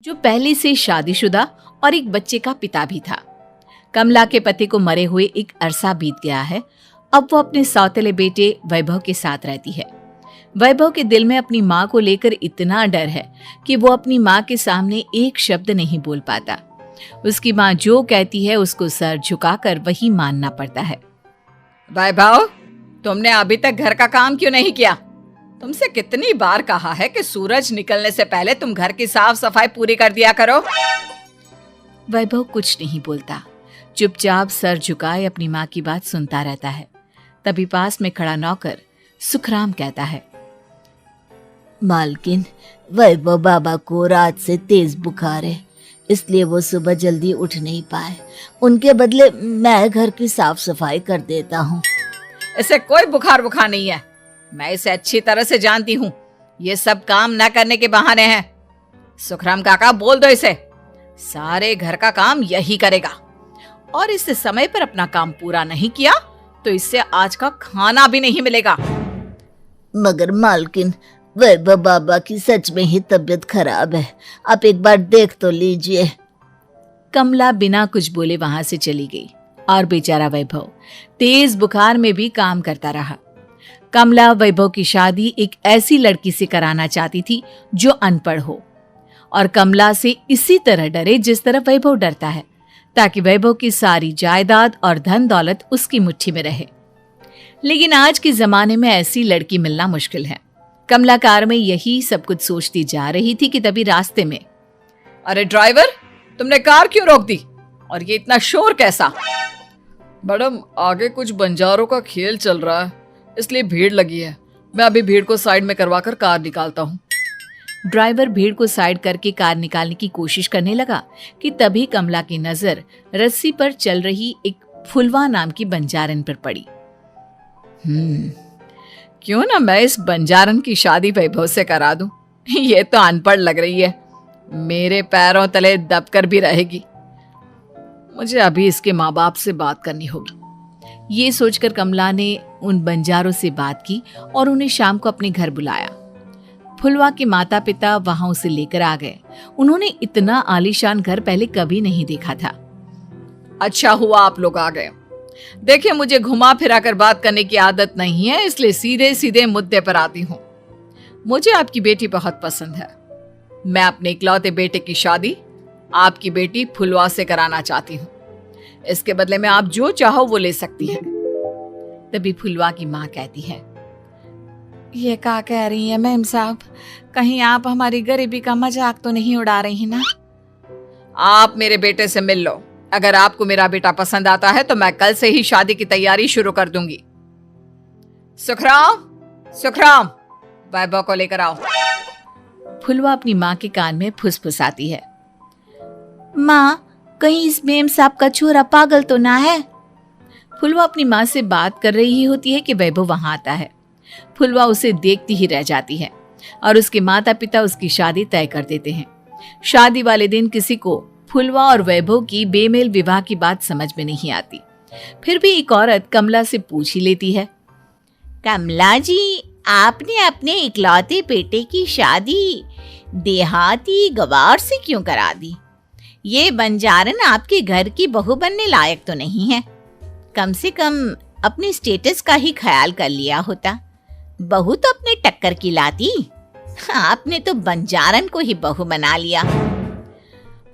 जो पहले से शादीशुदा और एक बच्चे का पिता भी था। कमला के पति को मरे हुए एक अरसा बीत गया है। अब वो अपने सौतेले बेटे वैभव के साथ रहती है। वैभव के दिल में अपनी माँ को लेकर इतना डर है कि वो अपनी माँ के सामने एक शब्द नहीं बोल पाता। उसकी माँ जो कहती है उसको सर झुकाकर वही मानना पड़ता है। वैभव, तुमने अभी तक घर का काम क्यों नहीं किया? तुमसे कितनी बार कहा है कि सूरज निकलने से पहले तुम घर की साफ सफाई पूरी कर दिया करो। वैभव कुछ नहीं बोलता, चुपचाप सर झुकाए अपनी माँ की बात सुनता रहता है। तभी पास में खड़ा नौकर सुखराम कहता है, मालकिन, वैभव बाबा को रात से तेज बुखार है, इसलिए वो सुबह जल्दी उठ नहीं पाए। उनके बदले मैं घर की साफ सफाई कर देता हूँ। इसे कोई बुखार नहीं है। मैं इसे अच्छी तरह से जानती हूँ। ये सब काम न करने के बहाने हैं। सुखराम काका, बोल दो इसे, सारे घर का काम यही करेगा। और इससे समय पर अपना काम पूरा नहीं किया तो इससे आज का खाना भी नहीं मिलेगा। मगर मालकिन, वैभव बाबा की सच में ही तबीयत खराब है, आप एक बार देख तो लीजिए। कमला बिना कुछ बोले वहां से चली गई और बेचारा वैभव तेज बुखार में भी काम करता रहा। कमला वैभव की शादी एक ऐसी लड़की से कराना चाहती थी जो अनपढ़ हो और कमला से इसी तरह डरे जिस तरह वैभव डरता है, ताकि वैभव की सारी जायदाद और धन दौलत उसकी मुट्ठी में रहे। लेकिन आज के जमाने में ऐसी लड़की मिलना मुश्किल है। कमला कार में यही सब कुछ सोचती जा रही थी कि तभी रास्ते में, अरे ड्राइवर, तुमने कार क्यों रोक दी? और ये इतना शोर कैसा? मैडम, आगे कुछ बंजारों का खेल चल रहा है, इसलिए भीड़ लगी है। मैं अभी भीड़ को साइड में करवाकर कार निकालता हूँ। ड्राइवर भीड़ को साइड करके कार निकालने की कोशिश करने लगा कि तभी कमला की नजर रस्सी पर चल रही एक फुलवा नाम की बंजारन पर पड़ी। क्यों ना मैं इस बंजारन की शादी वैभव से करा दूं? ये तो अनपढ़ लग रही है, मेरे पैरों तले दबकर भी रहेगी। मुझे अभी इसके माँ बाप से बात करनी होगी। ये सोचकर कमला ने उन बंजारों से बात की और उन्हें शाम को अपने घर बुलाया। फुलवा के माता पिता वहां उसे लेकर आ गए। उन्होंने इतना आलीशान घर पहले कभी नहीं देखा था। अच्छा हुआ आप लोग आ गए। देखिए, मुझे घुमा फिरा कर बात करने की आदत नहीं है, इसलिए सीधे सीधे मुद्दे पर आती हूँ। मुझे आपकी बेटी बहुत पसंद है। मैं अपने इकलौते बेटे की शादी आपकी बेटी फुलवा से कराना चाहती हूँ। इसके बदले में आप जो चाहो वो ले सकती हैं। तभी फुलवा की माँ कहती है, ये क्या कह रही है मैम साहब? कहीं आप हमारी गरीबी का मजाक तो नहीं उड़ा रही ना? आप मेरे बेटे से मिल लो। अगर आपको मेरा बेटा पसंद आता है तो मैं कल से ही शादी की तैयारी शुरू कर दूंगी। सुखराम, वैभव को लेकर आओ। फुलवा अपनी माँ के कान में फुसफुसाती है, माँ, कहीं इस मेम साहब का छोरा पागल तो ना है? फुलवा अपनी माँ से बात कर रही होती है कि वैभव वहां आता है। फुलवा उसे देखती ही रह जाती है और उसके माता पिता उसकी शादी तय कर देते हैं। शादी वाले दिन किसी को फुलवा और वैभव की बेमेल विवाह की बात समझ में नहीं आती। फिर भी एक औरत कमला से पूछ ही लेती है, कमला जी, आपने अपने इकलौते बेटे की शादी देहाती गवार से क्यों करा दी? ये बंजारन आपके घर की बहू बनने लायक तो नहीं है। कम से कम अपने स्टेटस का ही ख्याल कर लिया होता। बहू तो अपने टक्कर की लाती, आपने तो बंजारन को ही बहू बना लिया।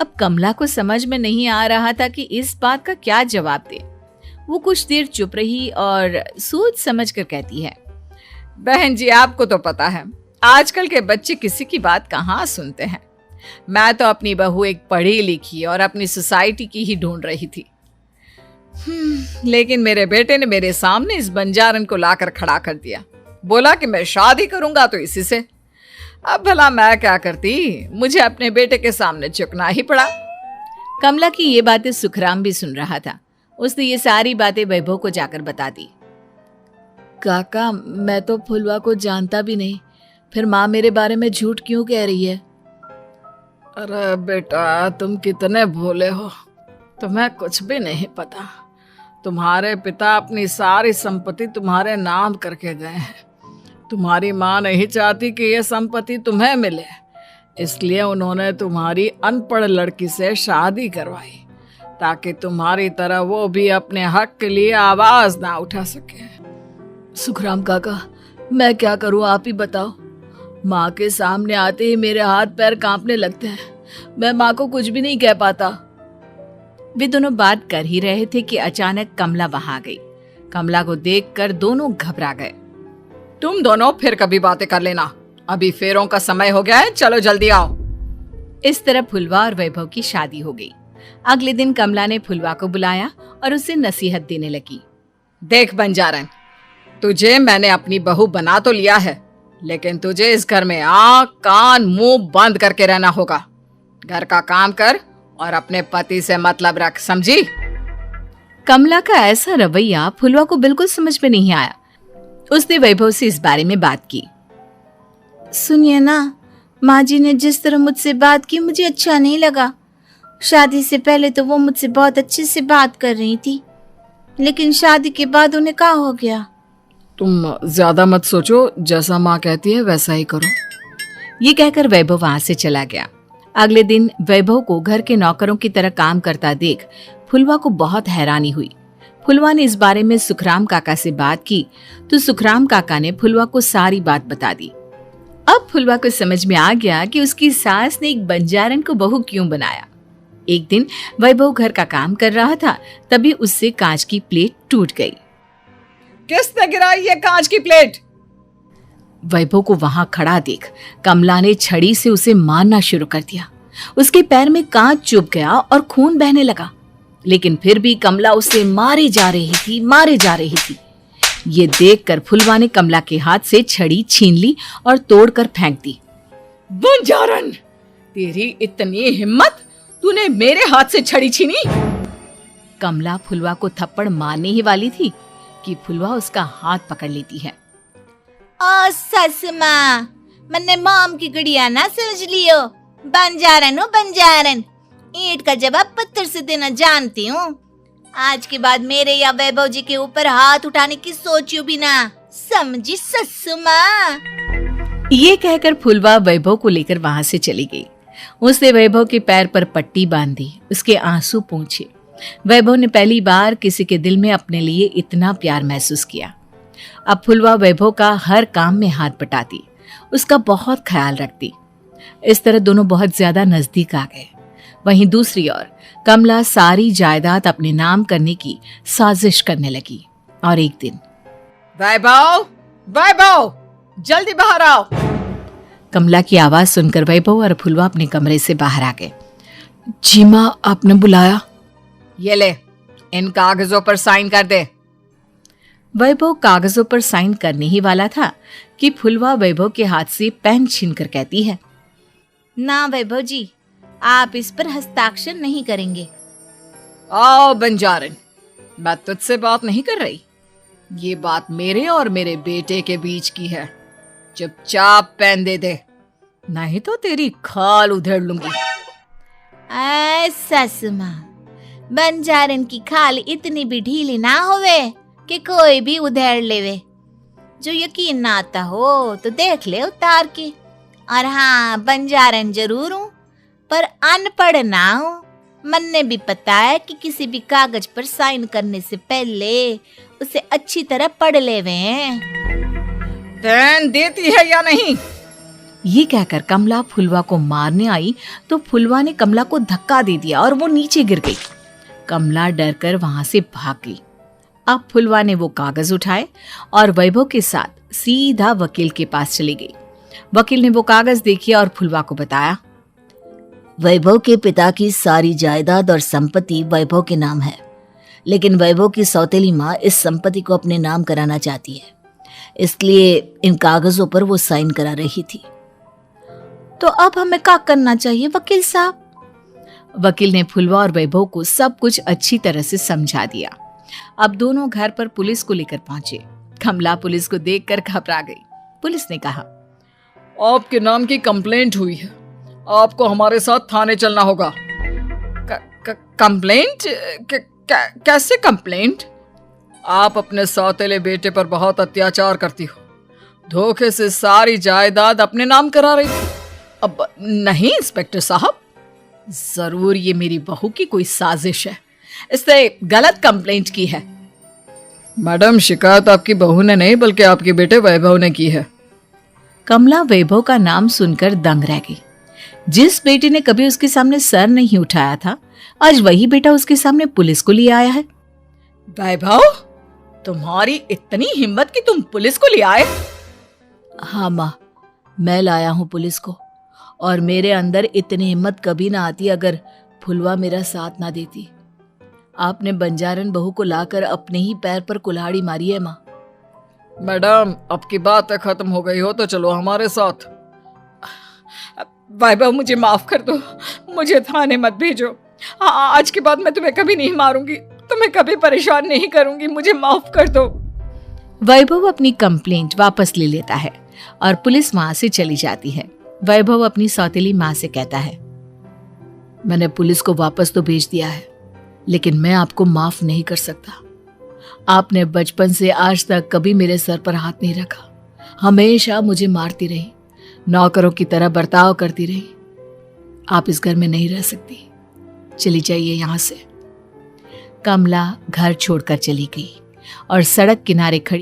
अब कमला को समझ में नहीं आ रहा था कि इस बात का क्या जवाब दे। वो कुछ देर चुप रही और सोच समझ कर कहती है, बहन जी, आपको तो पता है आजकल के बच्चे किसी की बात कहाँ सुनते हैं। मैं तो अपनी बहू एक पढ़ी लिखी और अपनी सोसाइटी की ही ढूंढ रही थी। लेकिन मेरे बेटे ने मेरे सामने इस बंजारन को लाकर खड़ा कर दिया। बोला कि मैं शादी करूंगा तो इसी से। अब भला मैं क्या करती, मुझे अपने बेटे के सामने झुकना ही पड़ा। कमला की ये बातें सुखराम भी सुन रहा था। उसने ये सारी बातें वैभव को जाकर बता दी। काका, मैं तो फुलवा को जानता भी नहीं, फिर माँ मेरे बारे में झूठ क्यों कह रही है? अरे बेटा, तुम कितने भोले हो, तुम्हें कुछ भी नहीं पता। तुम्हारे पिता अपनी सारी संपत्ति तुम्हारे नाम करके गए हैं। तुम्हारी माँ नहीं चाहती कि यह संपत्ति तुम्हें मिले, इसलिए उन्होंने तुम्हारी अनपढ़ लड़की से शादी करवाई ताकि तुम्हारी तरह वो भी अपने हक के लिए आवाज ना उठा सके। सुखराम काका, मैं क्या करूं, आप ही बताओ। माँ के सामने आते ही मेरे हाथ पैर कांपने लगते हैं। मैं माँ को कुछ भी नहीं कह पाता। वे दोनों बात कर ही रहे थे कि अचानक कमला वहां आ गई। कमला को देखकर दोनों घबरा गए। तुम दोनों फिर कभी बातें कर लेना, अभी फेरों का समय हो गया है, चलो जल्दी आओ। इस तरह फुलवा और वैभव की शादी हो गई। अगले दिन कमला ने फुलवा को बुलाया और उसे नसीहत देने लगी। देख बंजारन, तुझे मैंने अपनी बहू बना तो लिया है, लेकिन तुझे इस घर में आँख कान मुंह बंद करके रहना होगा। घर का काम कर और अपने पति से मतलब रख, समझी? कमला का ऐसा रवैया फुलवा को बिल्कुल समझ में नहीं आया। उसने वैभव से इस बारे में बात की। सुनिए ना, माँ जी ने जिस तरह मुझसे बात की मुझे अच्छा नहीं लगा। शादी से पहले तो वो मुझसे बहुत अच्छे से बात कर रही थी, लेकिन शादी के बाद उन्हें क्या हो गया? तुम ज्यादा मत सोचो, जैसा माँ कहती है वैसा ही करो। ये कहकर वैभव वहां से चला गया। अगले दिन वैभव को घर के नौकरों की तरह काम करता देख फुलवा को बहुत हैरानी हुई। फुलवा ने इस बारे में सुखराम काका से बात की तो सुखराम काका ने फुलवा को सारी बात बता दी। अब फुलवा को समझ में आ गया कि उसकी सास ने एक बंजारन को बहू क्यों बनाया। एक दिन वैभव घर का काम कर रहा था, तभी उससे कांच की प्लेट टूट गई। किसने गिराई ये कांच की प्लेट? वैभव को वहां खड़ा देख कमला ने छड़ी से उसे मारना शुरू कर दिया। उसके पैर में कांच चुभ गया और खून बहने लगा, लेकिन फिर भी कमला उसे मारे जा रही थी। ये देखकर फुलवा ने कमला के हाथ से छड़ी छीन ली और तोड़कर फेंक दी। बंजारन, तेरी इतनी हिम्मत, तूने मेरे हाथ से छड़ी छीनी? कमला फुलवा को थप्पड़ मारने ही वाली थी कि फुलवा उसका हाथ पकड़ लेती है। ओ सस माँ, मैंने मॉम की गुड़िया ना समझ लियो। बंजारन हो बंजारन, ईंट का जवाब पत्थर से देना जानती हूँ। आज के बाद मेरे या वैभव जी के ऊपर हाथ उठाने की सोचियो भी ना, समझी ससु माँ? ये कहकर फुलवा वैभव को लेकर वहां से चली गई। उसने वैभव के पैर पर पट्टी बांधी, उसके आंसू पोंछे। वैभव ने पहली बार किसी के दिल में अपने लिए इतना प्यार महसूस किया। अब फुलवा वैभव का हर काम में हाथ बटाती, उसका बहुत ख्याल रखती। इस तरह दोनों बहुत ज्यादा नजदीक आ गए। वहीं दूसरी ओर कमला सारी जायदाद अपने नाम करने की साजिश करने लगी। और एक दिन, वैभव, वैभव, जल्दी बाहर आओ। कमला की आवाज सुनकर वैभव और फुलवा अपने कमरे से बाहर आ गए। जी माँ, आपने बुलाया? ये ले, इन कागजों पर साइन कर दे। वैभव कागजों पर साइन करने ही वाला था कि फुलवा वैभव के हाथ से पेन छीनकर कहती है, ना वैभव जी, आप इस पर हस्ताक्षर नहीं करेंगे। आओ बंजारन, मैं तुझसे बात नहीं कर रही। ये बात मेरे और मेरे बेटे के बीच की है। चुपचाप पेन दे दे, नहीं तो तेरी खाल उधेड़ लूंगी। ससु माँ, बंजारन की खाल इतनी भी ढीली ना होवे कि कोई भी उधेड़ लेवे। जो यकीन ना आता हो तो देख ले उतार के। और हाँ, बंजारन जरूर हूँ पर अनपढ़ ना हूँ। मन भी पता है कि किसी भी कागज पर साइन करने से पहले उसे अच्छी तरह पढ़ लेवे हैं। पेन देती है या नहीं? ये कहकर कमला फुलवा को मारने आई तो फुलवा ने कमला को धक्का दे दिया और वो नीचे गिर गई। कमला डरकर वहां से भाग गई। अब फुलवा ने वो कागज उठाए और वैभव के साथ सीधा वकील के पास चली गई। वकील ने वो कागज देखे और फुलवा को बताया, वैभव के पिता की सारी जायदाद और संपत्ति वैभव के नाम है, लेकिन वैभव की सौतेली माँ इस संपत्ति को अपने नाम कराना चाहती है, इसलिए इन कागजों पर वो साइन करा रही थी। तो अब हमें क्या करना चाहिए वकील साहब? वकील ने फुलवा और वैभव को सब कुछ अच्छी तरह से समझा दिया। अब दोनों घर पर पुलिस को लेकर पहुंचे। कमला पुलिस को देखकर घबरा गई। पुलिस ने कहा, आपके नाम की कंप्लेंट हुई है, आपको हमारे साथ थाने चलना होगा। कंप्लेंट? कैसे कंप्लेंट? आप अपने सौतेले बेटे पर बहुत अत्याचार करती हो, धोखे से सारी जायदाद अपने नाम करा रही थी। अब नहीं इंस्पेक्टर साहब, जरूर ये मेरी बहू की कोई साजिश है, इसने गलत कंप्लेंट की है। मैडम, शिकायत आपकी बहू ने नहीं बल्कि आपके बेटे वैभव ने की है। कमला वैभव का नाम सुनकर दंग रह गई। जिस बेटे ने कभी उसके सामने सर नहीं उठाया था, आज वही बेटा उसके सामने पुलिस को लिए आया है। वैभव, तुम्हारी इतनी हिम्मत कि तुम पुलिस को ले आए? हाँ माँ, मैं लाया हूँ पुलिस को, और मेरे अंदर इतनी हिम्मत कभी ना आती अगर फुलवा मेरा साथ ना देती। आपने बंजारन बहू को लाकर अपने ही पैर पर कुल्हाड़ी मारी है माँ। मैडम, अब की बात खत्म हो गई हो तो चलो हमारे साथ। वैभव, मुझे माफ कर दो, मुझे थाने मत भेजो। आज के बाद मैं तुम्हें कभी नहीं मारूंगी, तुम्हें कभी परेशान नहीं करूंगी, मुझे माफ कर दो। वैभव अपनी कंप्लेंट वापस ले लेता है और पुलिस वहां से चली जाती है। वैभव अपनी सौतेली माँ से कहता है, मैंने पुलिस को वापस तो भेज दिया है, लेकिन मैं आपको माफ नहीं कर सकता। आपने बचपन से आज तक कभी मेरे सर पर हाथ नहीं रखा, हमेशा मुझे मारती रही, नौकरों की तरह बर्ताव करती रही। आप इस घर में नहीं रह सकती, चली जाइए यहाँ से। कमला घर छोड़कर चली गई और सड़क किनारे खड़ी